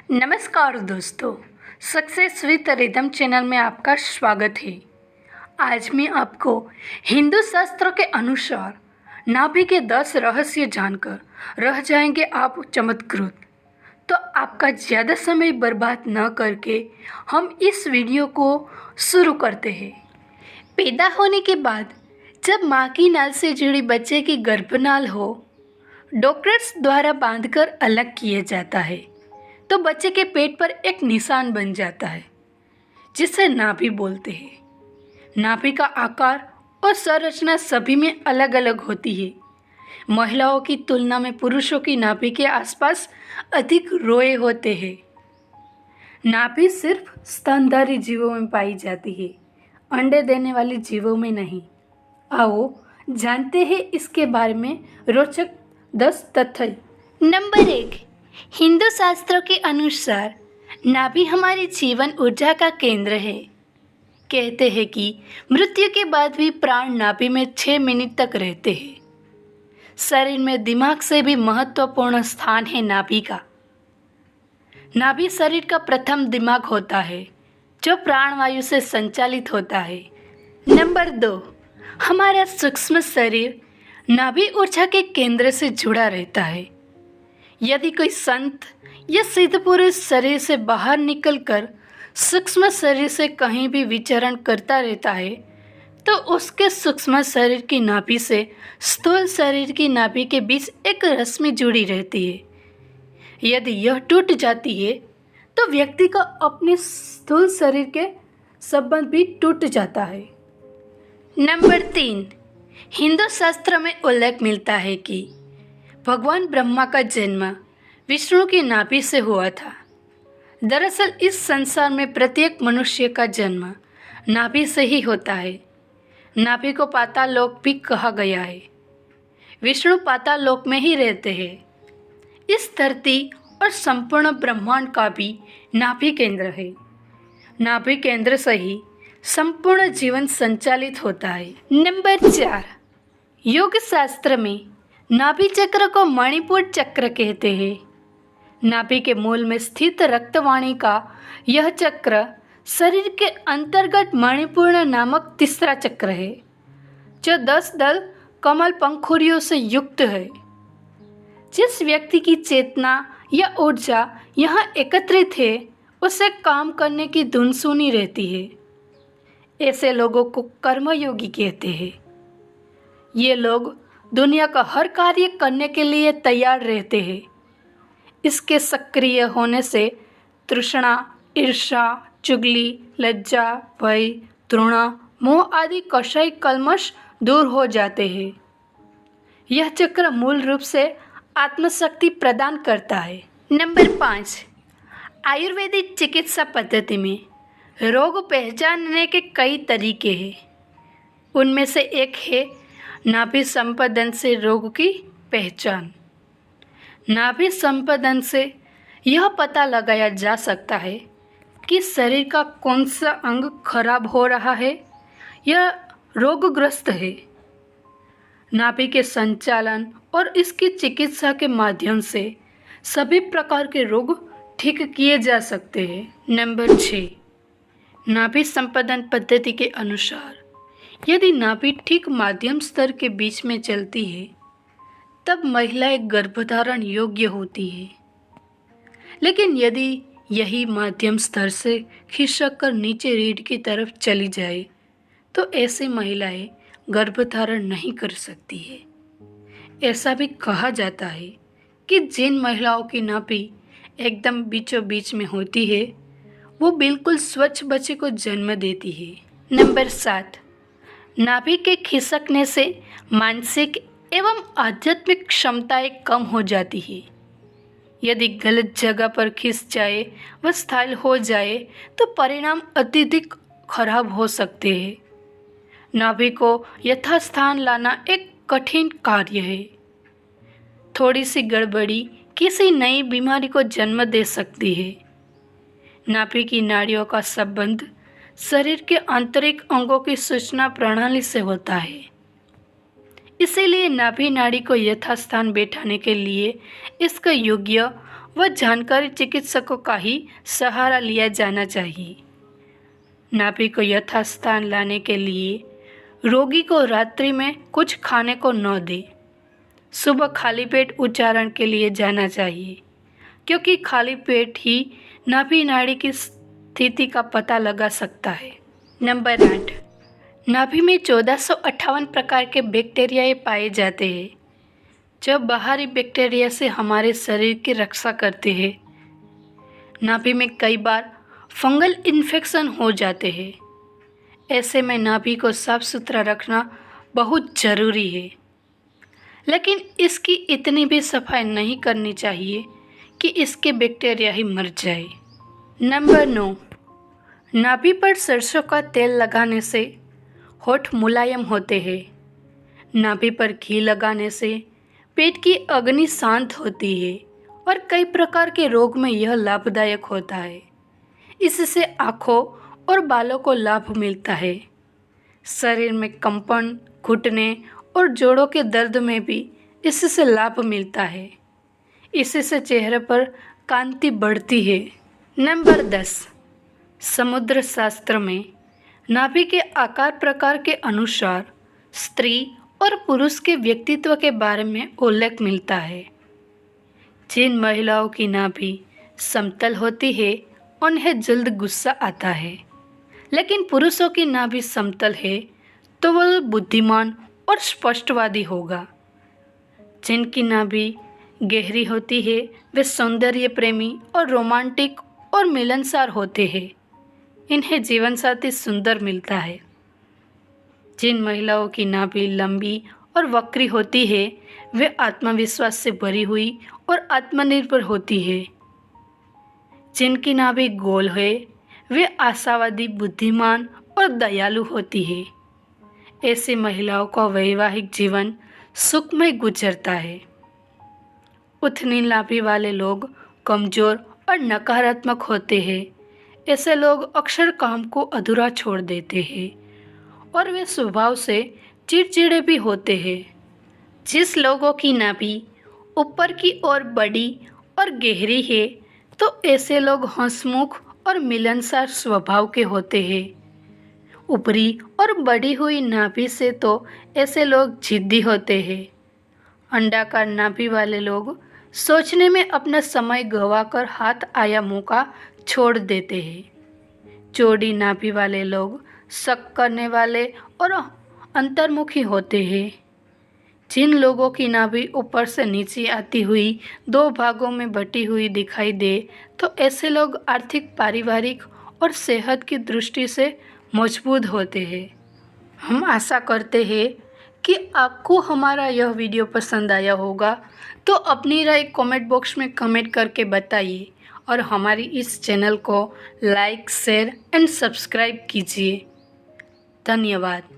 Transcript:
नमस्कार दोस्तों, success with rhythm channel में आपका स्वागत है। आज मैं आपको हिंदू शास्त्रों के अनुसार नाभि के 10 रहस्य जानकर रह जाएंगे आप चमत्कृत। तो आपका ज़्यादा समय बर्बाद न करके हम इस वीडियो को शुरू करते हैं। पैदा होने के बाद जब माँ की नाल से जुड़ी बच्चे की गर्भनाल हो, डॉक्टर्स द्वारा बांधकर अलग किया जाता है तो बच्चे के पेट पर एक निशान बन जाता है जिसे नाभि बोलते हैं। नाभि का आकार और संरचना सभी में अलग अलग होती है। महिलाओं की तुलना में पुरुषों की नाभि के आसपास अधिक रोए होते हैं। नाभि सिर्फ स्तनधारी जीवों में पाई जाती है, अंडे देने वाले जीवों में नहीं। आओ जानते हैं इसके बारे में रोचक 10 तथ्य। नंबर 1, हिंदू शास्त्रों के अनुसार नाभि हमारी जीवन ऊर्जा का केंद्र है। कहते हैं कि मृत्यु के बाद भी प्राण नाभि में 6 मिनट तक रहते हैं। शरीर में दिमाग से भी महत्वपूर्ण स्थान है नाभि का। नाभि शरीर का प्रथम दिमाग होता है जो प्राणवायु से संचालित होता है। नंबर 2, हमारा सूक्ष्म शरीर नाभि ऊर्जा के केंद्र से जुड़ा रहता है। यदि कोई संत या सिद्ध पुरुष शरीर से बाहर निकलकर सूक्ष्म शरीर से कहीं भी विचरण करता रहता है तो उसके सूक्ष्म शरीर की नाभि से स्थूल शरीर की नाभि के बीच एक रश्मि जुड़ी रहती है। यदि यह टूट जाती है तो व्यक्ति का अपने स्थूल शरीर के संबंध भी टूट जाता है। नंबर 3, हिंदू शास्त्र में उल्लेख मिलता है कि भगवान ब्रह्मा का जन्म विष्णु की नाभि से हुआ था। दरअसल इस संसार में प्रत्येक मनुष्य का जन्म नाभि से ही होता है। नाभि को पाताल लोक भी कहा गया है। विष्णु पाताल लोक में ही रहते हैं। इस धरती और संपूर्ण ब्रह्मांड का भी नाभि केंद्र है। नाभि केंद्र से ही संपूर्ण जीवन संचालित होता है। नंबर 4, योग शास्त्र में नाभि चक्र को मणिपुर चक्र कहते हैं। नाभि के मूल में स्थित रक्तवाणी का यह चक्र शरीर के अंतर्गत मणिपुर नामक तीसरा चक्र है जो 10 दल कमल पंखुड़ियों से युक्त है। जिस व्यक्ति की चेतना या ऊर्जा यहाँ एकत्रित है उसे काम करने की धुन सुनी रहती है। ऐसे लोगों को कर्मयोगी कहते हैं। ये लोग दुनिया का हर कार्य करने के लिए तैयार रहते हैं। इसके सक्रिय होने से तृष्णा, ईर्ष्या, चुगली, लज्जा, भय, तृणा, मोह आदि कषाय कल्मश दूर हो जाते हैं। यह चक्र मूल रूप से आत्मशक्ति प्रदान करता है। नंबर 5, आयुर्वेदिक चिकित्सा पद्धति में रोग पहचानने के कई तरीके हैं। उनमें से एक है नाभि संपदन से रोग की पहचान। नाभि संपदन से यह पता लगाया जा सकता है कि शरीर का कौन सा अंग खराब हो रहा है या रोगग्रस्त है। नाभि के संचालन और इसकी चिकित्सा के माध्यम से सभी प्रकार के रोग ठीक किए जा सकते हैं। नंबर 6, नाभि संपदन पद्धति के अनुसार यदि नाभि ठीक माध्यम स्तर के बीच में चलती है तब महिलाएं गर्भधारण योग्य होती है। लेकिन यदि यही माध्यम स्तर से खिसक कर नीचे रीढ़ की तरफ चली जाए तो ऐसी महिलाएं गर्भधारण नहीं कर सकती है। ऐसा भी कहा जाता है कि जिन महिलाओं की नाभि एकदम बीचों बीच में होती है वो बिल्कुल स्वच्छ बच्चे को जन्म देती है। नंबर 7, नाभि के खिसकने से मानसिक एवं आध्यात्मिक क्षमताएं कम हो जाती है। यदि गलत जगह पर खिस जाए व स्थायी हो जाए तो परिणाम अत्यधिक खराब हो सकते हैं। नाभि को यथास्थान लाना एक कठिन कार्य है। थोड़ी सी गड़बड़ी किसी नई बीमारी को जन्म दे सकती है। नाभि की नाड़ियों का संबंध शरीर के आंतरिक अंगों की सूचना प्रणाली से होता है। इसीलिए नाभि नाड़ी को यथास्थान बैठाने के लिए इसका योग्य वह जानकारी चिकित्सकों का ही सहारा लिया जाना चाहिए। नाभि को यथास्थान लाने के लिए रोगी को रात्रि में कुछ खाने को न दें। सुबह खाली पेट उच्चारण के लिए जाना चाहिए, क्योंकि खाली पेट ही नाभि नाड़ी की स्थिति का पता लगा सकता है। नंबर 8, नाभि में 1458 प्रकार के बैक्टीरिया पाए जाते हैं, जो बाहरी बैक्टीरिया से हमारे शरीर की रक्षा करते हैं। नाभि में कई बार फंगल इन्फेक्शन हो जाते हैं। ऐसे में नाभि को साफ सुथरा रखना बहुत ज़रूरी है, लेकिन इसकी इतनी भी सफाई नहीं करनी चाहिए कि इसके बैक्टीरिया ही मर जाए। नंबर 9, नाभि पर सरसों का तेल लगाने से होठ मुलायम होते हैं। नाभि पर घी लगाने से पेट की अग्नि शांत होती है और कई प्रकार के रोग में यह लाभदायक होता है। इससे आँखों और बालों को लाभ मिलता है। शरीर में कंपन, घुटने और जोड़ों के दर्द में भी इससे लाभ मिलता है। इससे चेहरे पर कांति बढ़ती है। नंबर 10, समुद्र शास्त्र में नाभि के आकार प्रकार के अनुसार स्त्री और पुरुष के व्यक्तित्व के बारे में उल्लेख मिलता है। जिन महिलाओं की नाभि समतल होती है उन्हें जल्द गुस्सा आता है, लेकिन पुरुषों की नाभि समतल है तो वह बुद्धिमान और स्पष्टवादी होगा। जिनकी नाभि गहरी होती है वे सौंदर्य प्रेमी और रोमांटिक और मिलनसार होते हैं। इन्हें जीवनसाथी सुंदर मिलता है। जिन महिलाओं की नाभि लंबी और वक्री होती है वे आत्मविश्वास से भरी हुई और आत्मनिर्भर होती है। जिनकी नाभि गोल है वे आशावादी, बुद्धिमान और दयालु होती है। ऐसी महिलाओं का वैवाहिक जीवन सुखमय गुजरता है। उथली नाभि वाले लोग कमज़ोर और नकारात्मक होते हैं। ऐसे लोग अक्सर काम को अधूरा छोड़ देते हैं और वे स्वभाव से चिड़चिड़े भी होते हैं। जिस लोगों की नाभि ऊपर की ओर बड़ी और गहरी है तो ऐसे लोग हंसमुख और मिलनसार स्वभाव के होते हैं। ऊपरी और बढ़ी हुई नाभि से तो ऐसे लोग जिद्दी होते हैं। अंडाकार नाभि वाले लोग सोचने में अपना समय गंवाकर हाथ आया मौका छोड़ देते हैं। चौड़ी नाभि वाले लोग शक करने वाले और अंतर्मुखी होते हैं। जिन लोगों की नाभि ऊपर से नीचे आती हुई 2 भागों में बटी हुई दिखाई दे तो ऐसे लोग आर्थिक, पारिवारिक और सेहत की दृष्टि से मजबूत होते हैं। हम आशा करते हैं कि आपको हमारा यह वीडियो पसंद आया होगा, तो अपनी राय कमेंट बॉक्स में कमेंट करके बताइए और हमारी इस चैनल को लाइक, शेयर एंड सब्सक्राइब कीजिए। धन्यवाद।